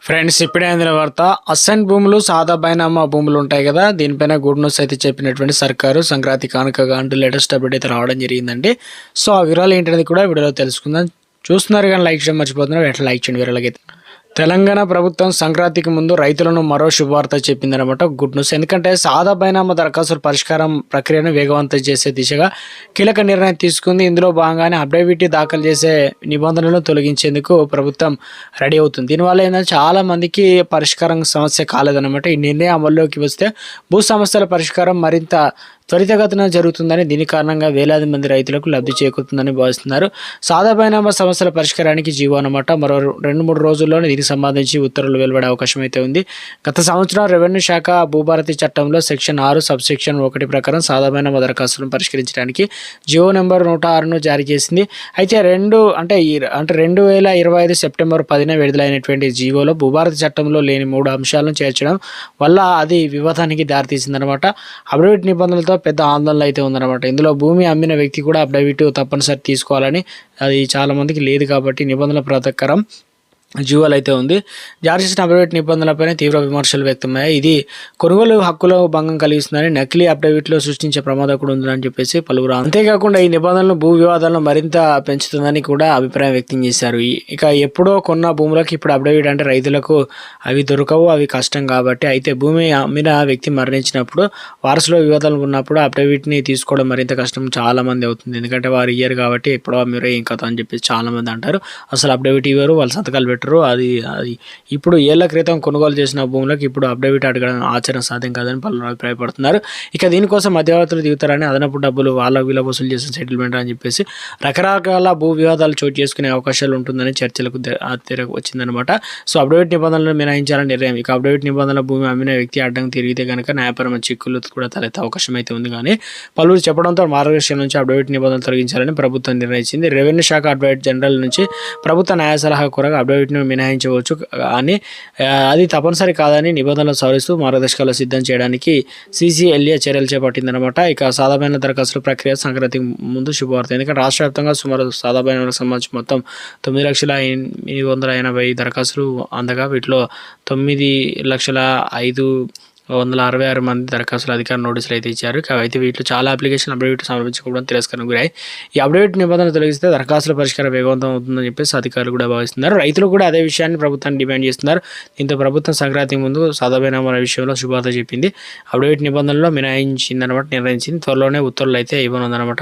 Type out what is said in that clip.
Friends ఇప్పుడే అందిన వార్త. అసైన్ భూములు సాదా బైనామా భూములు ఉంటాయి కదా, దీనిపైన గుడ్ న్యూస్ అయితే చెప్పినటువంటి సర్కారు సంక్రాంతి కానుకగా అంటూ లేటెస్ట్ అప్డేట్ అయితే రావడం జరిగిందండి. సో ఆ వివరాలు ఏంటనేది కూడా వీడియోలో తెలుసుకుందాం. చూస్తున్నారు కానీ లైక్ చేయడం మర్చిపోతున్నారు, ఎట్లా లైక్ చేయండి వివరాలకైతే. తెలంగాణ ప్రభుత్వం సంక్రాంతికి ముందు రైతులను మరో శుభవార్త చెప్పిందనమాట. Good news. ఎందుకంటే సాదా బైనామా దరఖాస్తుల పరిష్కారం ప్రక్రియను వేగవంతం చేసే దిశగా కీలక నిర్ణయం తీసుకుంది. ఇందులో భాగంగానే అఫిడవిట్ దాఖలు చేసే నిబంధనలను తొలగించేందుకు ప్రభుత్వం రెడీ అవుతుంది. దీనివల్ల ఏంటంటే చాలా మందికి పరిష్కారం సమస్య కాలేదన్నమాట. ఈ నిర్ణయం అమల్లోకి వస్తే భూ సమస్యల పరిష్కారం మరింత త్వరితగతిన జరుగుతుందని, దీని కారణంగా వేలాది మంది రైతులకు లబ్ధి చేకూరుతుందని భావిస్తున్నారు. సాదా బైనామా సమస్యల పరిష్కారానికి జీవో అన్నమాట. మరో 2-3 రోజుల్లోనే దీనికి సంబంధించి ఉత్తర్వులు వెలువడే అవకాశం అయితే ఉంది. గత సంవత్సరం రెవెన్యూ శాఖ భూభారతి చట్టంలో సెక్షన్ 6 సబ్సెక్షన్ 1 ప్రకారం సాదా బైనామా దరఖాస్తులను పరిష్కరించడానికి జీవో నెంబర్ 106ను జారీ చేసింది. అయితే 2025 సెప్టెంబర్ 10న విడుదలైనటువంటి జీవోలో భూభారతి చట్టంలో లేని 3 అంశాలను చేర్చడం వల్ల అది వివాదానికి దారితీసిందనమాట. అఫిడవిట్ నిబంధనలతో పెద్ద ఆందోళన అయితే ఉందన్నమాట. ఇందులో భూమి అమ్మిన వ్యక్తి కూడా అఫిడవిట్ తప్పనిసరి తీసుకోవాలని, అది చాలా మందికి లేదు కాబట్టి నిబంధనల ప్రకారం జీవోలు అయితే ఉంది. జారీ చేసిన అఫిడవిట్ నిబంధనలపైన తీవ్ర విమర్శలు వ్యక్తమయ్యాయి. ఇది కొనుగోలు హక్కుల భంగం కలిగిస్తుందని, నకిలీ అఫిడవిట్లో సృష్టించే ప్రమాదం కూడా ఉందని చెప్పేసి పలువురు. అంతేకాకుండా ఈ నిబంధనలు భూ వివాదాలను మరింత పెంచుతుందని కూడా అభిప్రాయం వ్యక్తం చేశారు. ఇక ఎప్పుడో కొన్న భూములకు ఇప్పుడు అఫిడవిట్ అంటే రైతులకు అవి దొరకవు, అవి కష్టం కాబట్టి. అయితే భూమి అమ్మిన వ్యక్తి మరణించినప్పుడు వారసులో వివాదాలు ఉన్నప్పుడు అఫిడవిట్ని తీసుకోవడం మరింత కష్టం చాలా మంది అవుతుంది. ఎందుకంటే వారు ఇయ్యరు కాబట్టి ఎప్పుడో అమ్మిరో ఏం కథ అని చెప్పేసి చాలా మంది అంటారు. అసలు అఫిడవిట్ ఇవ్వరు, వాళ్ళు సంతకాలు పెట్టరు. అది ఇప్పుడు ఏళ్ల క్రితం కొనుగోలు చేసిన భూములకు ఇప్పుడు అఫిడవిట్ అడగడం ఆచరణ సాధ్యం కాదని పలువురు అభిప్రాయపడుతున్నారు. ఇక దీనికోసం మధ్యవర్తులు దిగుతారని, అదనపు డబ్బులు వాళ్ళ వీళ్ళ వసూలు చేసిన సెటిల్మెంట్ అని చెప్పేసి రకరకాల భూ వివాదాలు చోటు చేసుకునే అవకాశాలు ఉంటుందని చర్చలకు వచ్చిందనమాట. సో అఫిడవిట్ నిబంధనలు మినహాయించాలని నిర్ణయం. ఇక అఫిడవిట్ నిబంధనల భూమి అమ్మిన వ్యక్తి అడ్డం తిరిగితే కనుక న్యాయపరమైన చిక్కులు కూడా తలెత్తే అవకాశం అయితే ఉంది. కానీ పలువురు చెప్పడంతో మార్గదర్శనం నుంచి అఫిడవిట్ నిబంధనలు తొలగించాలని ప్రభుత్వం నిర్ణయించింది. రెవెన్యూ శాఖ అడ్వకేట్ జనరల్ నుంచి ప్రభుత్వ న్యాయ సలహా కోరగా అఫిడవిట్ను మినహాయించవచ్చు అని, అది తప్పనిసరి కాదని నిబంధనలు సవరిస్తూ మార్గదర్శకాలు సిద్ధం చేయడానికి CCLA చర్యలు చేపట్టిందనమాట. ఇక సాధారణ దరఖాస్తుల ప్రక్రియ సంక్రాంతికి ముందు శుభవార్త. ఎందుకంటే రాష్ట్ర వ్యాప్తంగా సుమారు సాధారణకు సంబంధించి మొత్తం 9,880,000 దరఖాస్తులు అందగా వీటిలో 9,05,166 మంది దరఖాస్తులు అధికార నోటీసులు అయితే ఇచ్చారు. అయితే వీటిలో చాలా అప్లికేషన్ అఫిడవిట్ సమర్పించుకోవడం తిరస్కరణ గురై. ఈ అఫిడవిట్ నిబంధనలు తొలగిస్తే దరఖాస్తుల పరిష్కారం వేగవంతం అవుతుందని చెప్పేసి అధికారులు కూడా భావిస్తున్నారు. రైతులు కూడా అదే విషయాన్ని ప్రభుత్వాన్ని డిమాండ్ చేస్తున్నారు. దీంతో ప్రభుత్వం సంక్రాంతికి ముందు సాదా బైనామాల విషయంలో శుభార్త చెప్పింది. అఫిడవిట్ నిబంధనల్లో మినహాయించిందనమాట, నిర్ణయించింది. త్వరలోనే ఉత్తర్వులు అయితే ఇవ్వనుందనమాట.